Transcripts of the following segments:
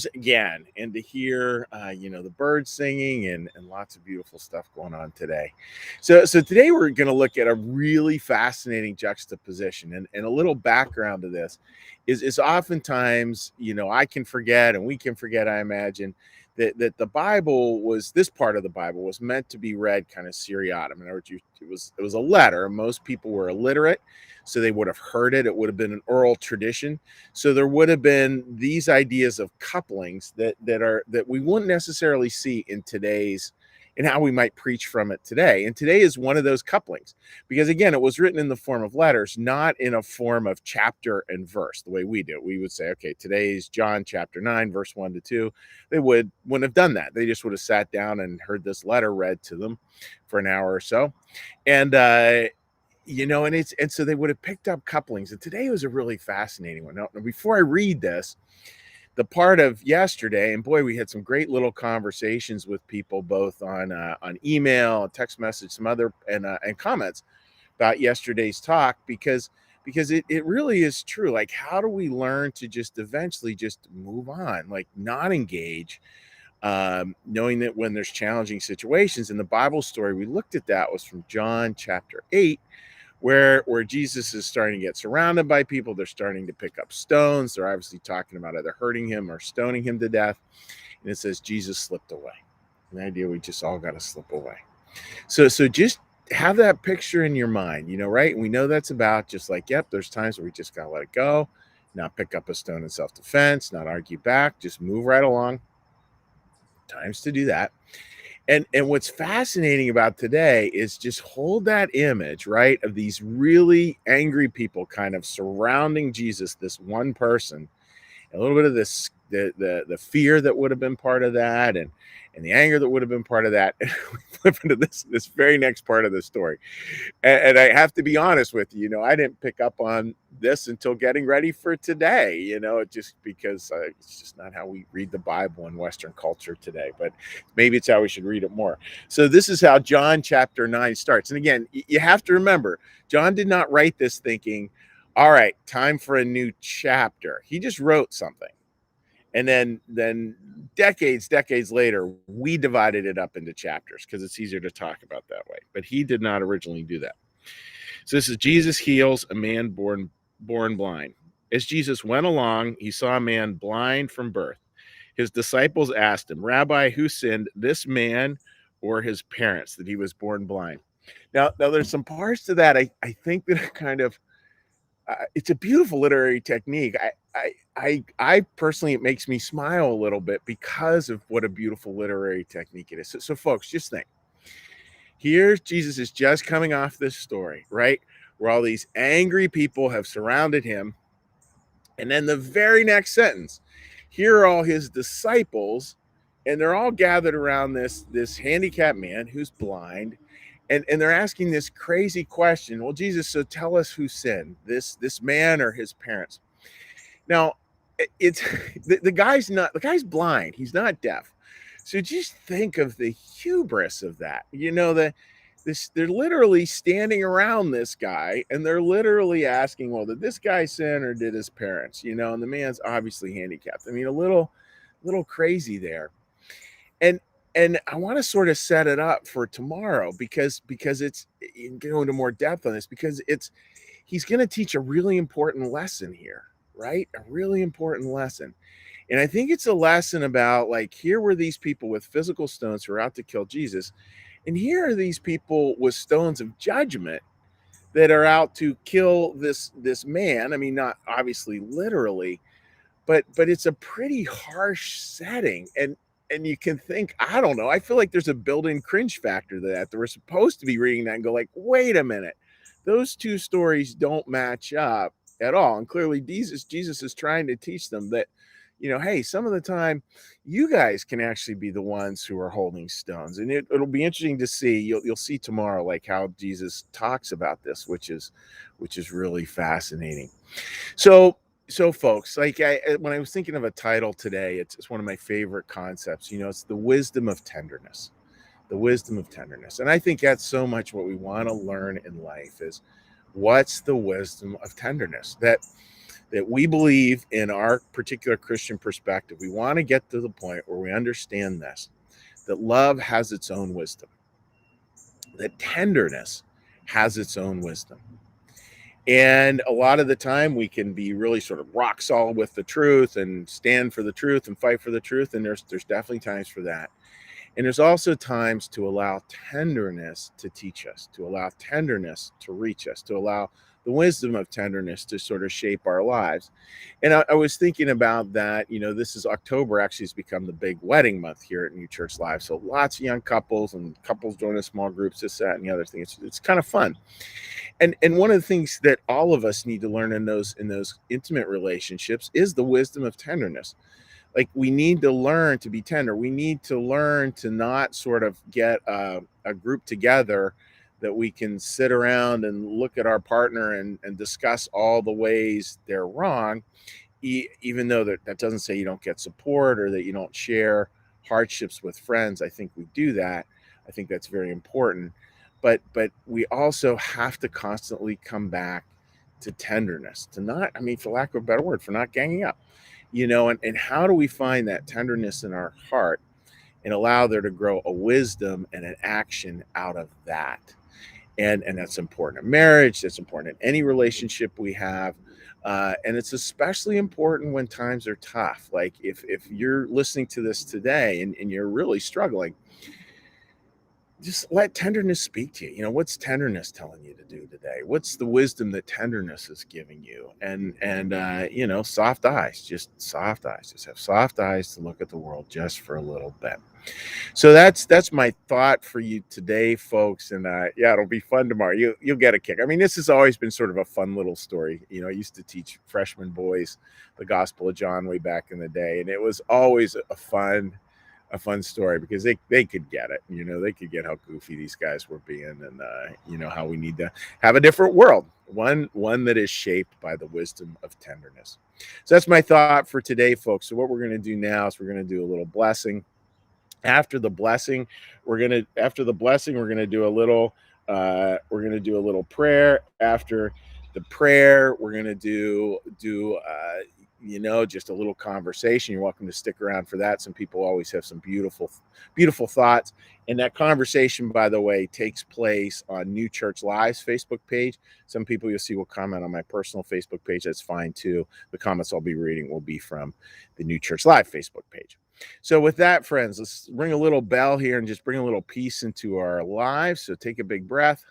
again and to hear the birds singing and lots of beautiful stuff going on today. So today we're going to look at a really fascinating juxtaposition, and a little background to this is oftentimes I can forget and we can forget, I imagine, that the Bible was this part of the Bible was meant to be read kind of seriatim. In other words, it was a letter. Most people were illiterate, so they would have heard it. It would have been an oral tradition. So there would have been these ideas of couplings that we wouldn't necessarily see in today's and how we might preach from it today. And today is one of those couplings, because again, it was written in the form of letters, not in a form of chapter and verse the way we do. We would say, okay, today's John chapter 9, verse 1 to 2. They wouldn't have done that. They just would have sat down and heard this letter read to them for an hour or so. And and so they would have picked up couplings. And today was a really fascinating one. Now, before I read this, the part of yesterday, and boy, we had some great little conversations with people, both on email, text message, some other and comments about yesterday's talk, because it really is true. Like, how do we learn to just eventually just move on, like not engage, knowing that when there's challenging situations? In the Bible story we looked at, that was from John chapter 8, where Jesus is starting to get surrounded by people. They're starting to pick up stones. They're obviously talking about either hurting him or stoning him to death. And it says Jesus slipped away. And the idea, we just all got to slip away. So just have that picture in your mind, right? And we know that's about just like, yep, there's times where we just got to let it go, not pick up a stone in self-defense, not argue back, just move right along. Times to do that. And what's fascinating about today is just hold that image, right, of these really angry people kind of surrounding Jesus, this one person, a little bit of this, the fear that would have been part of that, and the anger that would have been part of that. And we flip into this very next part of the story. And I have to be honest with you, I didn't pick up on this until getting ready for today, just because it's just not how we read the Bible in Western culture today, but maybe it's how we should read it more. So this is how John chapter 9 starts. And again, you have to remember, John did not write this thinking, all right, time for a new chapter. He just wrote something. And then decades later, we divided it up into chapters because it's easier to talk about that way. But he did not originally do that. So this is Jesus heals a man born blind. As Jesus went along, he saw a man blind from birth. His disciples asked him, Rabbi, who sinned, this man or his parents, that he was born blind? Now there's some parts to that I think that are kind of, it's a beautiful literary technique. I personally, it makes me smile a little bit because of what a beautiful literary technique it is. So folks, just think. Here, Jesus is just coming off this story, right, where all these angry people have surrounded him. And then the very next sentence, here are all his disciples, and they're all gathered around this handicapped man who's blind. And they're asking this crazy question. Well, Jesus, so tell us who sinned, this man or his parents? Now, it's the guy's blind. He's not deaf. So just think of the hubris of that. They're literally standing around this guy, and they're literally asking, well, did this guy sin or did his parents? And the man's obviously handicapped. I mean, a little crazy there. And I want to sort of set it up for tomorrow because it's, go into more depth on this, because he's going to teach a really important lesson here, right? A really important lesson. And I think it's a lesson about, like, here were these people with physical stones who are out to kill Jesus. And here are these people with stones of judgment that are out to kill this man. I mean, not obviously literally, but it's a pretty harsh setting. And you can think, I don't know, I feel like there's a built-in cringe factor to that we're supposed to be reading that and go like, wait a minute, those two stories don't match up at all. And clearly Jesus is trying to teach them that, hey, some of the time you guys can actually be the ones who are holding stones. And it'll be interesting to see. You'll see tomorrow, like, how Jesus talks about this, which is really fascinating. So folks, like, when I was thinking of a title today, it's one of my favorite concepts. It's the wisdom of tenderness. The wisdom of tenderness. And I think that's so much what we want to learn in life is, what's the wisdom of tenderness? that we believe in our particular Christian perspective, we want to get to the point where we understand this, that love has its own wisdom, that tenderness has its own wisdom. And a lot of the time we can be really sort of rock solid with the truth and stand for the truth and fight for the truth. And there's definitely times for that. And there's also times to allow tenderness to teach us, to allow tenderness to reach us, to allow the wisdom of tenderness to sort of shape our lives. And I was thinking about that. This is October, actually has become the big wedding month here at New Church Live. So lots of young couples and couples join small groups, this, that, and the other thing. It's kind of fun. And one of the things that all of us need to learn in those intimate relationships is the wisdom of tenderness. Like, we need to learn to be tender. We need to learn to not sort of get a group together that we can sit around and look at our partner and discuss all the ways they're wrong, even though that doesn't say you don't get support or that you don't share hardships with friends. I think we do that. I think that's very important. But we also have to constantly come back to tenderness, to not, I mean, for lack of a better word, for not ganging up, and how do we find that tenderness in our heart and allow there to grow a wisdom and an action out of that? And that's important in marriage, that's important in any relationship we have. And it's especially important when times are tough. Like, if you're listening to this today and you're really struggling, just let tenderness speak to you. What's tenderness telling you to do today? What's the wisdom that tenderness is giving you? And soft eyes, just soft eyes. Just have soft eyes to look at the world just for a little bit. So that's my thought for you today, folks. And yeah, it'll be fun tomorrow. You'll get a kick. I mean, this has always been sort of a fun little story. I used to teach freshman boys the Gospel of John way back in the day, and it was always a fun story because they could get it. They could get how goofy these guys were being, and how we need to have a different world, one that is shaped by the wisdom of tenderness. So that's my thought for today, folks. So what we're going to do now is we're going to do a little blessing. After the blessing we're going to do a little prayer. After the prayer, we're going to do just a little conversation. You're welcome to stick around for that. Some people always have some beautiful thoughts, and that conversation, by the way, takes place on New Church Live's Facebook page. Some people you'll see will comment on my personal Facebook page. That's fine too. The comments I'll be reading will be from the New Church Live Facebook page. So with that, friends, let's ring a little bell here and just bring a little peace into our lives. So take a big breath.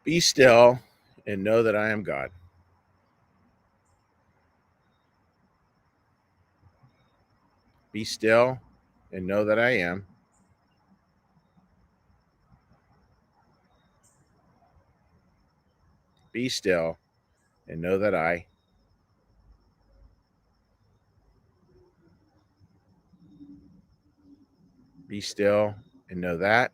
Be still and know that I am God. Be still and know that I am. Be still and know that I. Be still and know that.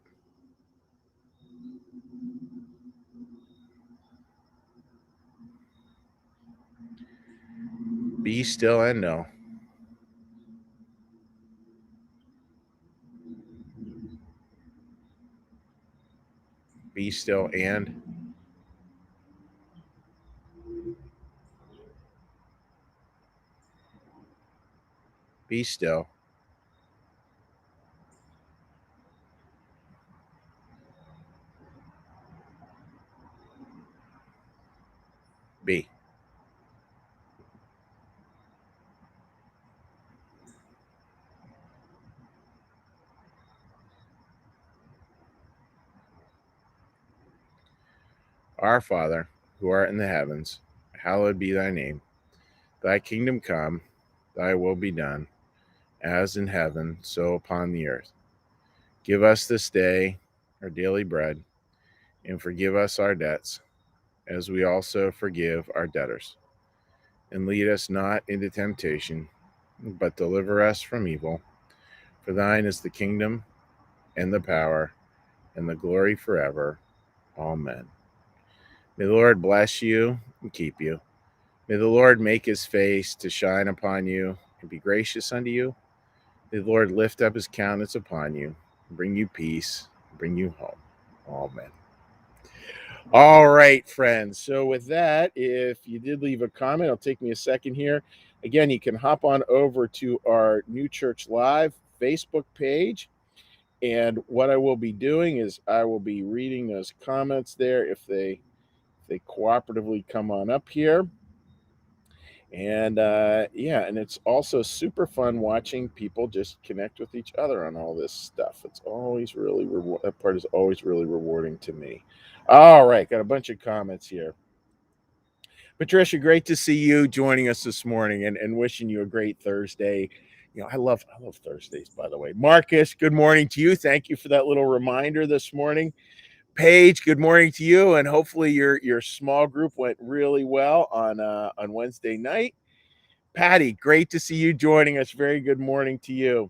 Be still and know. Be still and. Be still. Be. Our Father, who art in the heavens, hallowed be thy name. Thy kingdom come, thy will be done, as in heaven, so upon the earth. Give us this day our daily bread, and forgive us our debts, as we also forgive our debtors. And lead us not into temptation, but deliver us from evil. For thine is the kingdom, and the power, and the glory forever. Amen. May the Lord bless you and keep you. May the Lord make his face to shine upon you and be gracious unto you. May the Lord lift up his countenance upon you, bring you peace, bring you home. Amen. All right, friends. So with that, if you did leave a comment, it'll take me a second here. Again, you can hop on over to our New Church Live Facebook page. And what I will be doing is I will be reading those comments there if they cooperatively come on up here. And yeah, and it's also super fun watching people just connect with each other on all this stuff. It's always really that part is always really rewarding to me. All right, got a bunch of comments here. Patricia, great to see you joining us this morning, and wishing you a great Thursday. You know, I love Thursdays, by the way. Marcus, good morning to you. Thank you for that little reminder this morning. Paige, good morning to you, and hopefully your small group went really well on Wednesday night. Patty, great to see you joining us. Very good morning to you.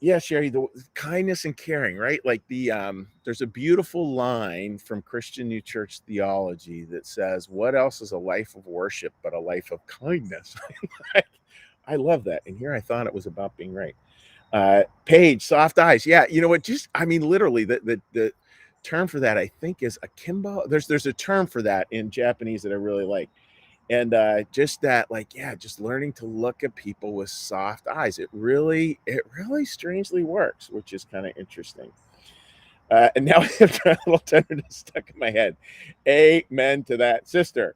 Yeah, Sherry, the kindness and caring, right? Like there's a beautiful line from Christian New Church theology that says, "What else is a life of worship but a life of kindness?" I love that. And here I thought it was about being right. Paige, soft eyes. Yeah, you know what? Just I mean, literally, the term for that I think is akimbo. There's a term for that in Japanese that I really like. And just that, like, yeah, just learning to look at people with soft eyes. It really strangely works, which is kind of interesting. And now I have a little tenderness stuck in my head. Amen to that, sister.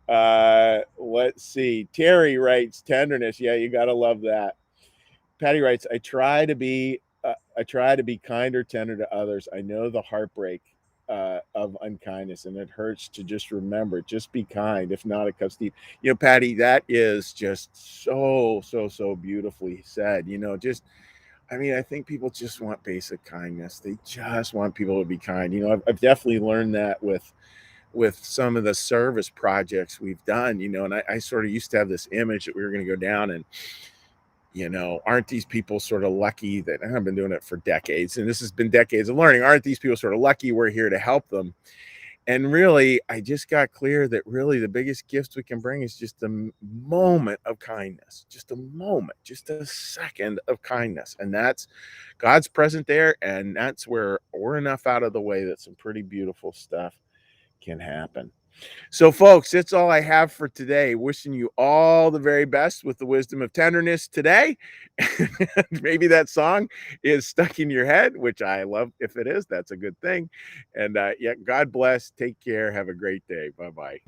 Let's see. Terry writes tenderness. Yeah, you gotta love that. Patty writes, I try to be kind or tender to others. I know the heartbreak of unkindness, and it hurts to just remember, just be kind. If not, it cuts deep. You know, Patty, that is just so beautifully said. You know, just I mean, I think people just want basic kindness. They just want people to be kind. You know, I've definitely learned that with some of the service projects we've done. You know, and I sort of used to have this image that we were going to go down and aren't these people sort of lucky that I've been doing it for decades, and this has been decades of learning? Aren't these people sort of lucky we're here to help them? And really, I just got clear that really the biggest gift we can bring is just a moment of kindness, just a moment, just a second of kindness. And that's God's present there. And that's where we're enough out of the way that some pretty beautiful stuff can happen. So, folks, that's all I have for today. Wishing you all the very best with the wisdom of tenderness today. Maybe that song is stuck in your head, which I love. If it is, that's a good thing. And yeah, God bless. Take care. Have a great day. Bye bye.